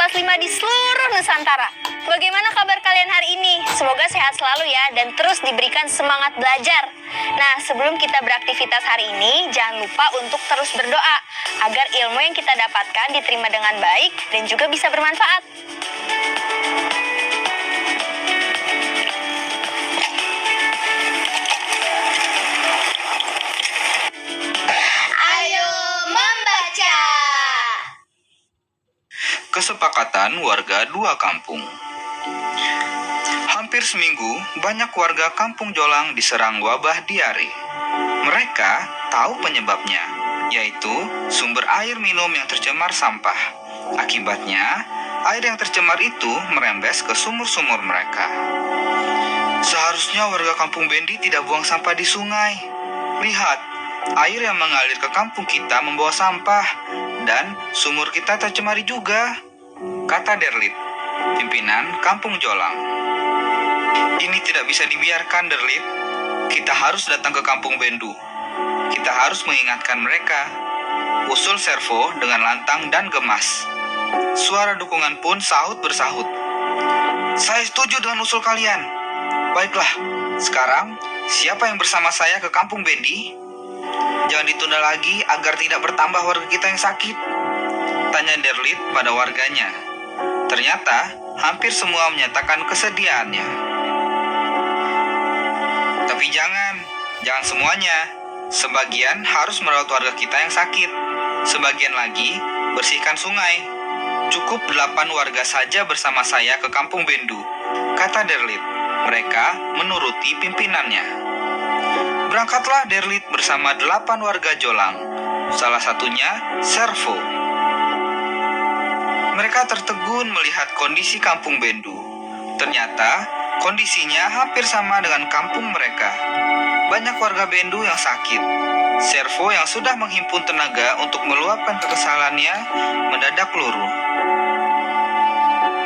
kelas 5 di seluruh Nusantara. Bagaimana kabar kalian hari ini? Semoga sehat selalu ya dan terus diberikan semangat belajar. Nah, sebelum kita beraktivitas hari ini, jangan lupa untuk terus berdoa agar ilmu yang kita dapatkan diterima dengan baik dan juga bisa bermanfaat. Ayo membaca. Kesepakatan warga dua kampung. Hampir seminggu, banyak warga Kampung Jolang diserang wabah diare. Mereka tahu penyebabnya, yaitu sumber air minum yang tercemar sampah. Akibatnya, air yang tercemar itu merembes ke sumur-sumur mereka. Seharusnya warga Kampung Bendi tidak buang sampah di sungai. Lihat, air yang mengalir ke kampung kita membawa sampah, dan sumur kita tercemari juga, kata Derlit, pimpinan Kampung Jolang. Ini tidak bisa dibiarkan, Derlit. Kita harus datang ke Kampung Bendu. Kita harus mengingatkan mereka, usul Servo dengan lantang dan gemas. Suara dukungan pun sahut bersahut. Saya setuju dengan usul kalian. Baiklah, sekarang siapa yang bersama saya ke Kampung Bendi? Jangan ditunda lagi agar tidak bertambah warga kita yang sakit, tanya Derlit pada warganya. Ternyata hampir semua menyatakan kesediaannya. Tapi jangan semuanya. Sebagian harus merawat warga kita yang sakit. Sebagian lagi bersihkan sungai. Cukup 8 warga saja bersama saya ke Kampung Bendu, kata Derlit. Mereka menuruti pimpinannya. Berangkatlah Derlit bersama 8 warga Jolang. Salah satunya Servo. Mereka tertegun melihat kondisi Kampung Bendu. Ternyata kondisinya hampir sama dengan kampung mereka. Banyak warga Bendu yang sakit. Servo yang sudah menghimpun tenaga untuk meluapkan kekesalannya mendadak luruh.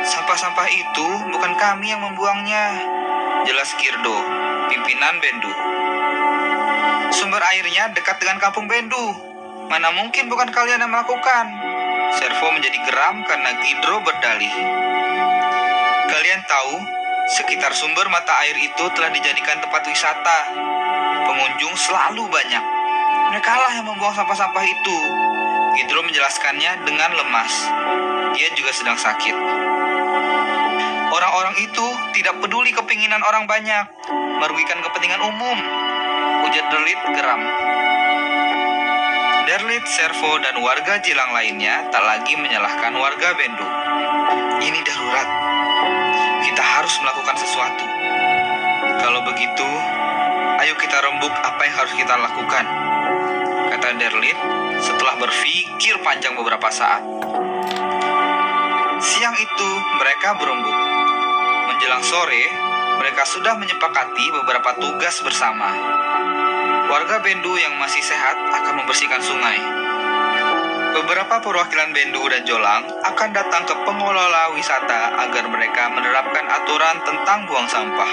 Sampah-sampah itu bukan kami yang membuangnya, jelas Girdo, pimpinan Bendu. Sumber airnya dekat dengan Kampung Bendu. Mana mungkin bukan kalian yang melakukan? Servo menjadi geram karena Girdo berdalih. Kalian tahu, sekitar sumber mata air itu telah dijadikan tempat wisata. Pengunjung selalu banyak. Mereka lah yang membuang sampah-sampah itu. Girdo menjelaskannya dengan lemas. Dia juga sedang sakit. Orang-orang itu tidak peduli kepinginan orang banyak, merugikan kepentingan umum, ujar Derlit geram. Derlit, Servo, dan warga Jilang lainnya tak lagi menyalahkan warga Bendu. Ini darurat. Kita harus melakukan sesuatu. Kalau begitu, ayo kita rembuk apa yang harus kita lakukan, kata Derlit setelah berpikir panjang beberapa saat. Siang itu mereka berembuk. Menjelang sore, mereka sudah menyepakati beberapa tugas bersama. Warga Bendu yang masih sehat akan membersihkan sungai. Beberapa perwakilan Bendu dan Jolang akan datang ke pengelola wisata agar mereka menerapkan aturan tentang buang sampah.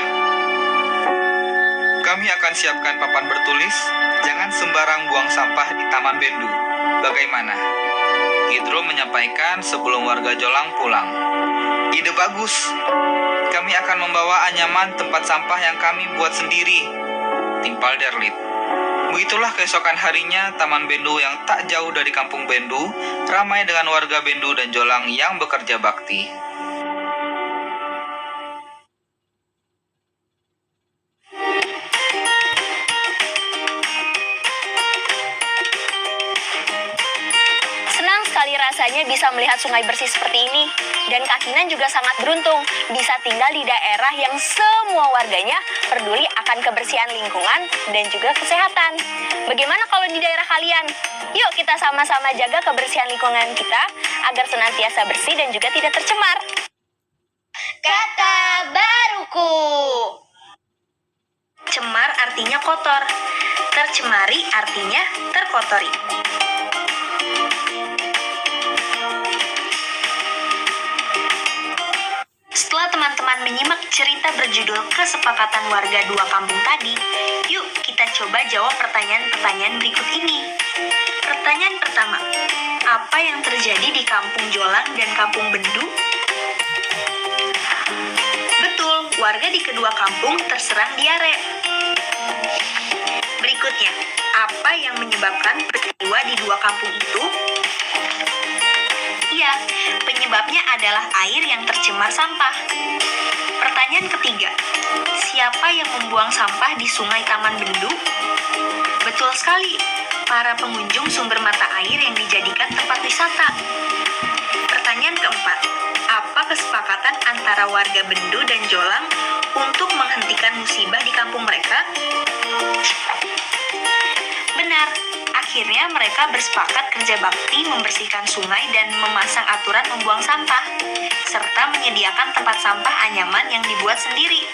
Kami akan siapkan papan bertulis, jangan sembarang buang sampah di Taman Bendu. Bagaimana? Girdo menyampaikan sebelum warga Jolang pulang. Ide bagus. Kami akan membawa anyaman tempat sampah yang kami buat sendiri, timpal Derlit. Begitulah keesokan harinya, Taman Bendu yang tak jauh dari Kampung Bendu ramai dengan warga Bendu dan Jolang yang bekerja bakti. Senang sekali rasanya bisa melihat sungai bersih seperti ini. Dan Kak Kinan juga sangat beruntung bisa tinggal di daerah yang semua warganya peduli akan kebersihan lingkungan dan juga kesehatan. Bagaimana kalau di daerah kalian? Yuk kita sama-sama jaga kebersihan lingkungan kita agar senantiasa bersih dan juga tidak tercemar. Kata baruku. Cemar artinya kotor. Tercemari artinya terkotori. Setelah teman-teman menyimak cerita berjudul Kesepakatan Warga Dua Kampung tadi, yuk kita coba jawab pertanyaan-pertanyaan berikut ini. Pertanyaan pertama, apa yang terjadi di Kampung Jolang dan Kampung Bendu? Betul, warga di kedua kampung terserang diare. Berikutnya, apa yang menyebabkan peristiwa di dua kampung itu? Ya, penyebabnya adalah air yang tercemar sampah. Pertanyaan ketiga, siapa yang membuang sampah di Sungai Taman Bendu? Betul sekali, para pengunjung sumber mata air yang dijadikan tempat wisata. Pertanyaan keempat, apa kesepakatan antara warga Bendu dan Jolang untuk menghentikan musibah di kampung mereka? Benar, akhirnya mereka bersepakat kerja bakti membersihkan sungai dan memasang aturan membuang sampah, serta menyediakan tempat sampah anyaman yang dibuat sendiri.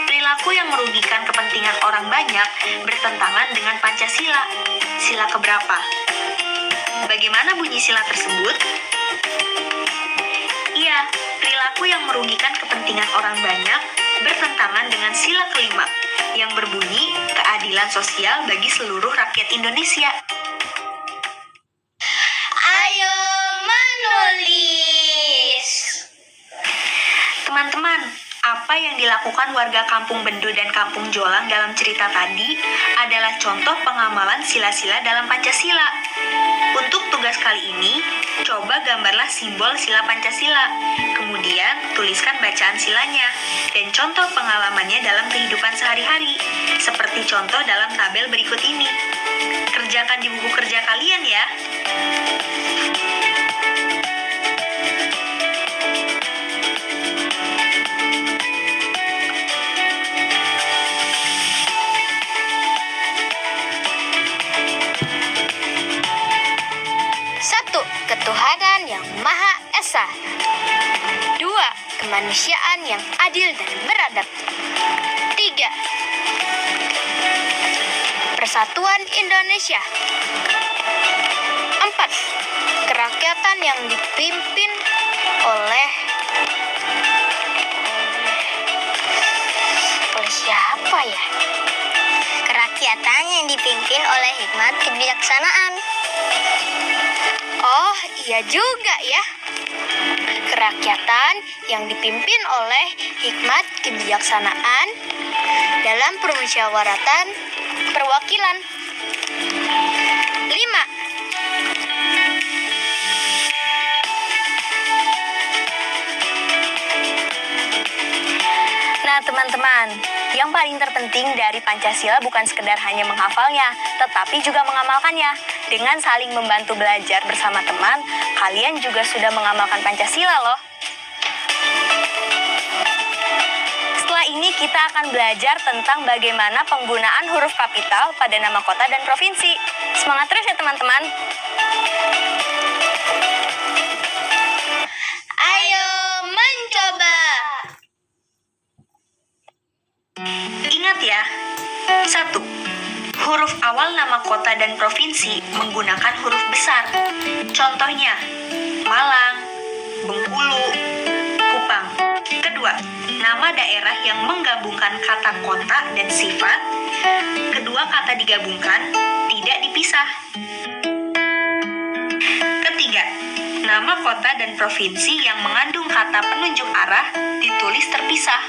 Perilaku yang merugikan kepentingan orang banyak bertentangan dengan Pancasila. Sila keberapa? Bagaimana bunyi sila tersebut? Iya, perilaku yang merugikan kepentingan orang banyak bertentangan dengan sila kelima yang berbunyi keadilan sosial bagi seluruh rakyat Indonesia. Ayo menulis. Teman-teman, apa yang dilakukan warga Kampung Bendu dan Kampung Jolang dalam cerita tadi adalah contoh pengamalan sila-sila dalam Pancasila. Untuk tugas kali ini, coba gambarlah simbol sila Pancasila, kemudian tuliskan bacaan silanya, dan contoh pengalamannya dalam kehidupan sehari-hari, seperti contoh dalam tabel berikut ini. Kerjakan di buku kerja kalian ya. Ketuhanan yang Maha Esa. 2. Kemanusiaan yang adil dan beradab. 3. Persatuan Indonesia. 4. Kerakyatan yang dipimpin oleh siapa ya? Kerakyatan yang dipimpin oleh hikmat kebijaksanaan. Oh, iya juga ya. Kerakyatan yang dipimpin oleh hikmat kebijaksanaan dalam permusyawaratan perwakilan. 5. Nah, teman-teman, yang paling terpenting dari Pancasila bukan sekedar hanya menghafalnya, tetapi juga mengamalkannya. Dengan saling membantu belajar bersama teman, kalian juga sudah mengamalkan Pancasila loh. Setelah ini kita akan belajar tentang bagaimana penggunaan huruf kapital pada nama kota dan provinsi. Semangat terus ya teman-teman. Ayo mencoba. Ingat ya, 1. Huruf awal nama kota dan provinsi menggunakan huruf besar. Contohnya, Malang, Bengkulu, Kupang. Kedua, nama daerah yang menggabungkan kata kota dan sifat. Kedua kata digabungkan, tidak dipisah. Ketiga, nama kota dan provinsi yang mengandung kata penunjuk arah ditulis terpisah.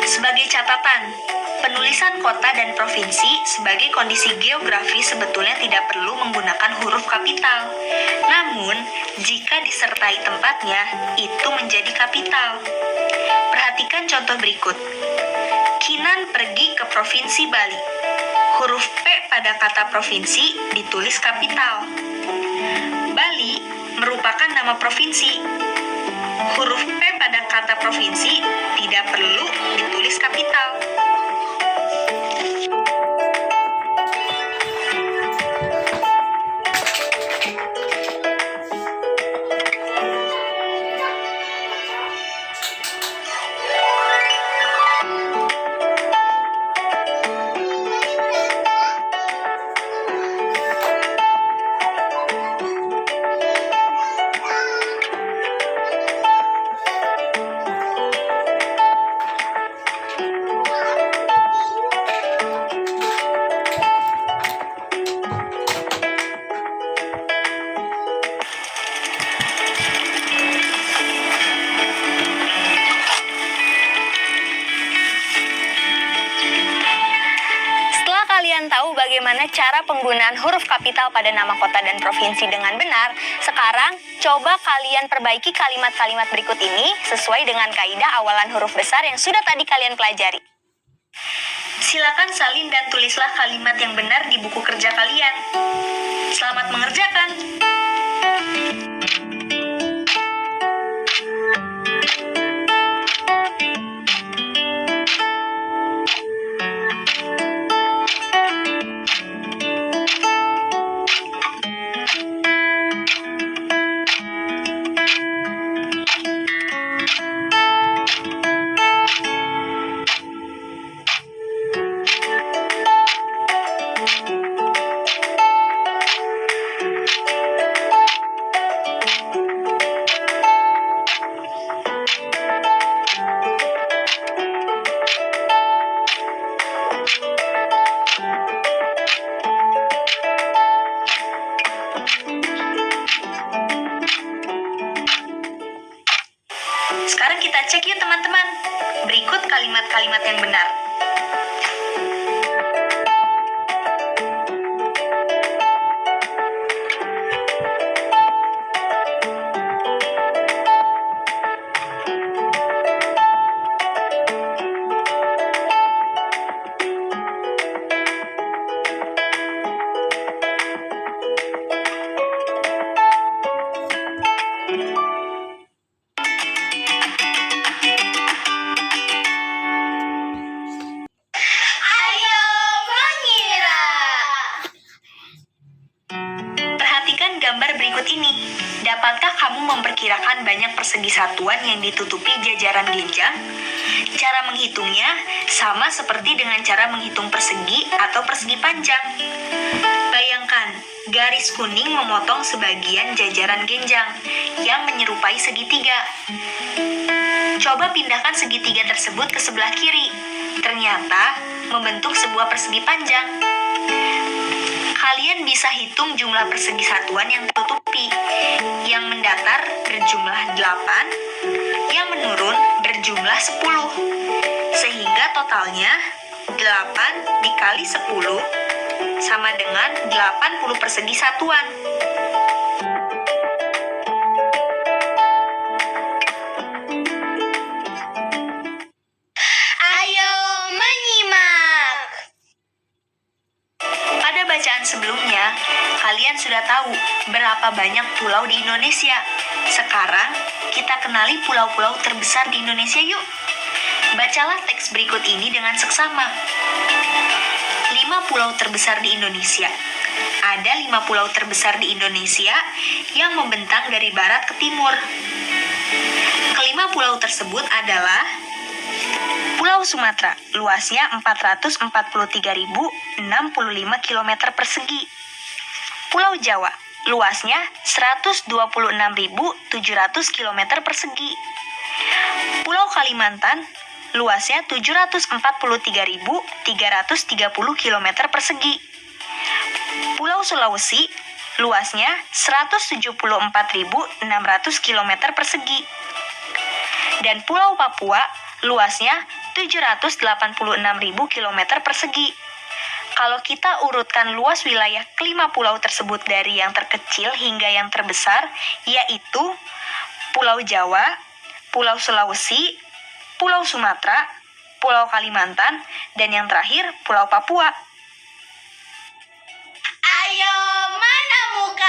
Sebagai catatan, penulisan kota dan provinsi sebagai kondisi geografi sebetulnya tidak perlu menggunakan huruf kapital. Namun, jika disertai tempatnya, itu menjadi kapital. Perhatikan contoh berikut. Kinan pergi ke Provinsi Bali. Huruf P pada kata provinsi ditulis kapital. Bali merupakan nama provinsi. Huruf P pada kata provinsi tidak perlu ditulis kapital. bagaimana cara penggunaan huruf kapital pada nama kota dan provinsi dengan benar, sekarang coba kalian perbaiki kalimat-kalimat berikut ini sesuai dengan kaidah awalan huruf besar yang sudah tadi kalian pelajari. Silakan salin dan tulislah kalimat yang benar di buku kerja kalian. Selamat mengerjakan. Sekarang kita cek yuk teman-teman. Berikut kalimat-kalimat yang benar. Ayo mengira. Perhatikan gambar berikut ini. Dapatkah kamu memperkirakan banyak persegi satuan yang ditutupi jajaran genjang? Cara menghitungnya sama seperti dengan cara menghitung persegi atau persegi panjang. Bayangkan, garis kuning memotong sebagian jajaran genjang yang menyerupai segitiga. Coba pindahkan segitiga tersebut ke sebelah kiri. Ternyata membentuk sebuah persegi panjang. Kalian bisa hitung jumlah persegi satuan yang tertutupi. Yang mendatar berjumlah 8, yang menurun berjumlah 10. Sehingga totalnya 8 dikali 10 sama dengan 80 persegi satuan. Ayo menyimak. Pada bacaan sebelumnya, kalian sudah tahu berapa banyak pulau di Indonesia. Sekarang, kita kenali pulau-pulau terbesar di Indonesia yuk. Bacalah teks berikut ini dengan seksama. 5 pulau terbesar di Indonesia. Ada 5 pulau terbesar di Indonesia yang membentang dari barat ke timur. Kelima pulau tersebut adalah Pulau Sumatera, luasnya 443.065 km persegi. Pulau Jawa, luasnya 126.700 km persegi. Pulau Kalimantan, luasnya 743.330 km persegi. Pulau Sulawesi, luasnya 174.600 km persegi. Dan Pulau Papua, luasnya 786.000 km persegi. Kalau kita urutkan luas wilayah kelima pulau tersebut dari yang terkecil hingga yang terbesar, yaitu Pulau Jawa, Pulau Sulawesi, Pulau Sumatera, Pulau Kalimantan, dan yang terakhir Pulau Papua. Ayo menemukan.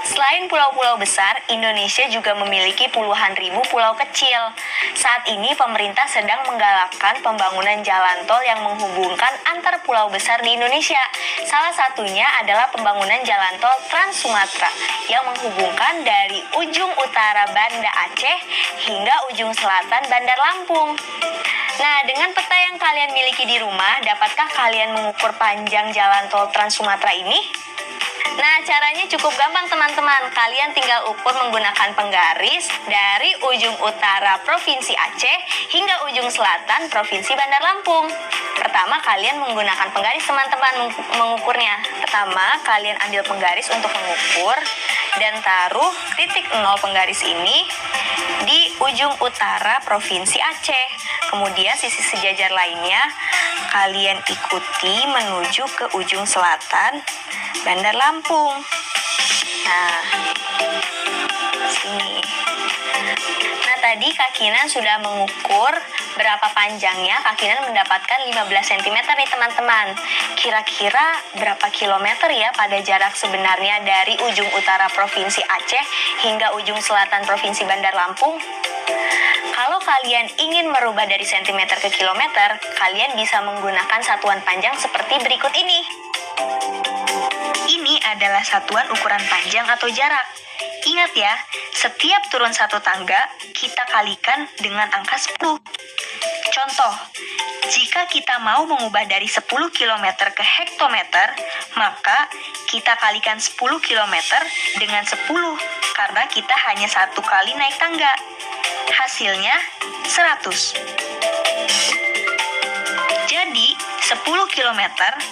Selain pulau-pulau besar, Indonesia juga memiliki puluhan ribu pulau kecil. Saat ini pemerintah sedang menggalakkan pembangunan jalan tol yang menghubungkan antar pulau besar di Indonesia. Salah satunya adalah pembangunan jalan tol Trans Sumatera yang menghubungkan dari ujung utara Banda Aceh hingga ujung selatan Bandar Lampung. Nah, dengan peta yang kalian miliki di rumah, dapatkah kalian mengukur panjang jalan tol Trans Sumatera ini? Nah, caranya cukup gampang teman-teman. Kalian tinggal ukur menggunakan penggaris dari ujung utara Provinsi Aceh hingga ujung selatan Provinsi Bandar Lampung. Pertama, kalian menggunakan penggaris teman-teman mengukurnya. Pertama, kalian ambil penggaris untuk mengukur dan taruh titik 0 penggaris ini di ujung utara Provinsi Aceh. Kemudian sisi sejajar lainnya kalian ikuti menuju ke ujung selatan Bandar Lampung. Nah, sini. Nah, tadi Kak Kinan sudah mengukur berapa panjangnya. Kak Kinan mendapatkan 15 cm nih teman-teman. Kira-kira berapa kilometer ya pada jarak sebenarnya dari ujung utara Provinsi Aceh hingga ujung selatan Provinsi Bandar Lampung? Kalau kalian ingin merubah dari sentimeter ke kilometer, kalian bisa menggunakan satuan panjang seperti berikut ini. Ini adalah satuan ukuran panjang atau jarak. Ingat ya, setiap turun satu tangga, kita kalikan dengan angka 10. Contoh, jika kita mau mengubah dari 10 km ke hektometer, maka kita kalikan 10 km dengan 10, karena kita hanya satu kali naik tangga. Hasilnya 100. Jadi, 10 km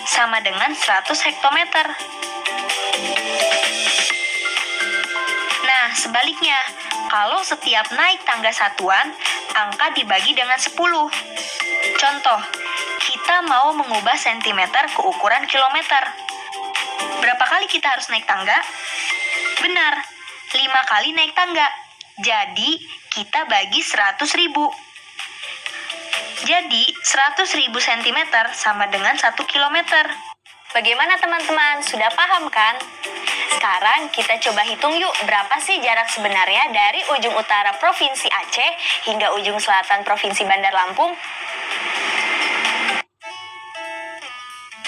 sama dengan 100 hektometer. Nah, sebaliknya, kalau setiap naik tangga satuan, angka dibagi dengan 10. Contoh, kita mau mengubah sentimeter ke ukuran kilometer. Berapa kali kita harus naik tangga? Benar, 5 kali naik tangga. Jadi, kita bagi 100.000. Jadi, 100.000 cm sama dengan 1 kilometer. Bagaimana teman-teman? Sudah paham kan? Sekarang kita coba hitung yuk berapa sih jarak sebenarnya dari ujung utara Provinsi Aceh hingga ujung selatan Provinsi Bandar Lampung.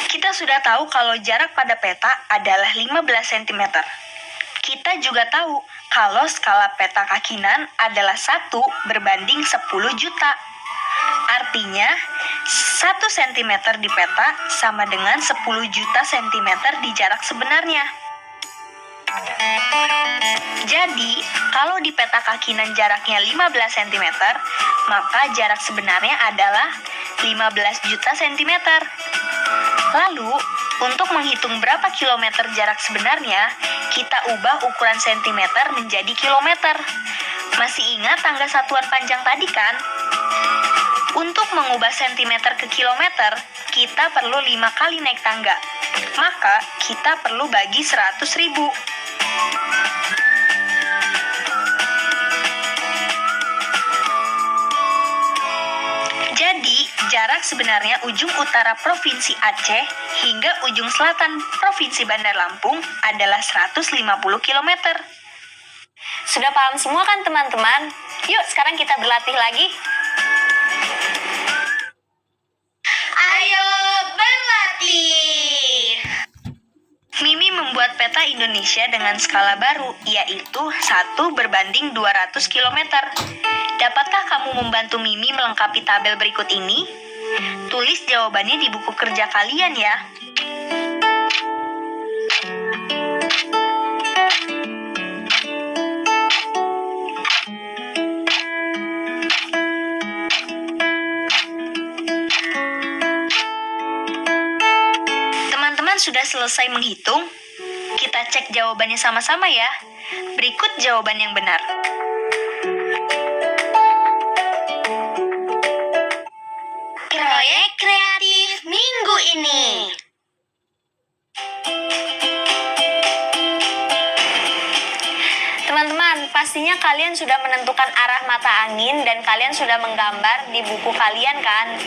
Kita sudah tahu kalau jarak pada peta adalah 15 cm. Kita juga tahu kalau skala peta Kak Kinan adalah 1 berbanding 10 juta. Artinya, 1 cm di peta sama dengan 10 juta cm di jarak sebenarnya. Jadi, kalau di peta Kak Kinan jaraknya 15 cm, maka jarak sebenarnya adalah 15 juta cm. Lalu, untuk menghitung berapa kilometer jarak sebenarnya, kita ubah ukuran sentimeter menjadi kilometer. Masih ingat tangga satuan panjang tadi kan? Untuk mengubah sentimeter ke kilometer, kita perlu 5 kali naik tangga. Maka, kita perlu bagi 100.000. Jadi, jarak sebenarnya ujung utara Provinsi Aceh hingga ujung selatan Provinsi Bandar Lampung adalah 150 km. Sudah paham semua kan teman-teman? Yuk, sekarang kita berlatih lagi. Ayo berlatih. Mimi membuat peta Indonesia dengan skala baru, yaitu 1 berbanding 200 km. Dapatkah kamu membantu Mimi melengkapi tabel berikut ini? Tulis jawabannya di buku kerja kalian ya. Teman-teman sudah selesai menghitung? Kita cek jawabannya sama-sama ya. Berikut jawaban yang benar. Proyek kreatif minggu ini. Teman-teman, pastinya kalian sudah menentukan arah mata angin dan kalian sudah menggambar di buku kalian kan?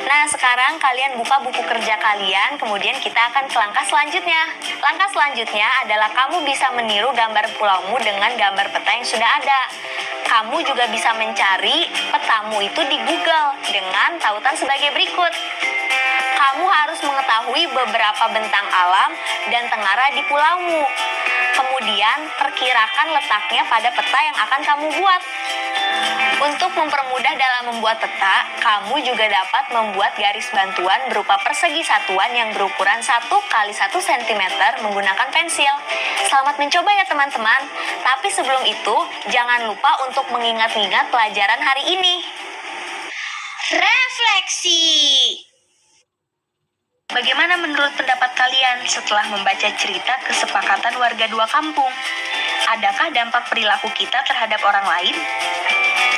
Nah, sekarang kalian buka buku kerja kalian, kemudian kita akan ke langkah selanjutnya. Langkah selanjutnya adalah kamu bisa meniru gambar pulaumu dengan gambar peta yang sudah ada. Kamu juga bisa mencari petamu itu di Google dengan tautan sebagai berikut. Kamu harus mengetahui beberapa bentang alam dan tengara di pulaumu. Kemudian, perkirakan letaknya pada peta yang akan kamu buat. Untuk mempermudah dalam membuat peta, kamu juga dapat membuat garis bantuan berupa persegi satuan yang berukuran 1 x 1 cm menggunakan pensil. Selamat mencoba ya teman-teman. Tapi sebelum itu, jangan lupa untuk mengingat-ingat pelajaran hari ini. Refleksi. Bagaimana menurut pendapat kalian setelah membaca cerita kesepakatan warga dua kampung? Adakah dampak perilaku kita terhadap orang lain?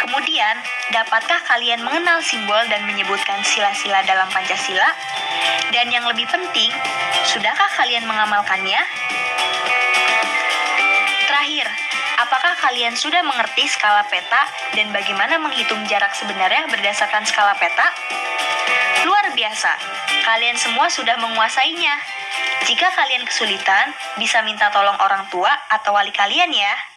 Kemudian, dapatkah kalian mengenal simbol dan menyebutkan sila-sila dalam Pancasila? Dan yang lebih penting, sudahkah kalian mengamalkannya? Terakhir, apakah kalian sudah mengerti skala peta dan bagaimana menghitung jarak sebenarnya berdasarkan skala peta? Luar biasa, kalian semua sudah menguasainya. Jika kalian kesulitan, bisa minta tolong orang tua atau wali kalian ya.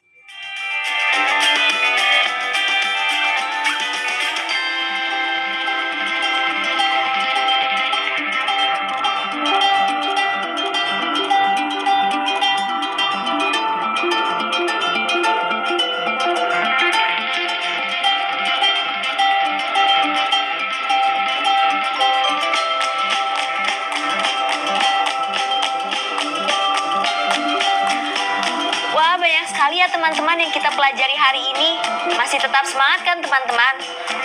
Wah, banyak sekali ya teman-teman yang kita pelajari hari ini. Masih tetap semangat kan teman-teman?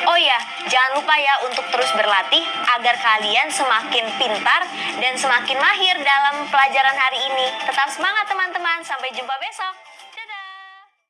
Oh ya, jangan lupa ya untuk terus berlatih agar kalian semakin pintar dan semakin mahir dalam pelajaran hari ini. Tetap semangat teman-teman, sampai jumpa besok.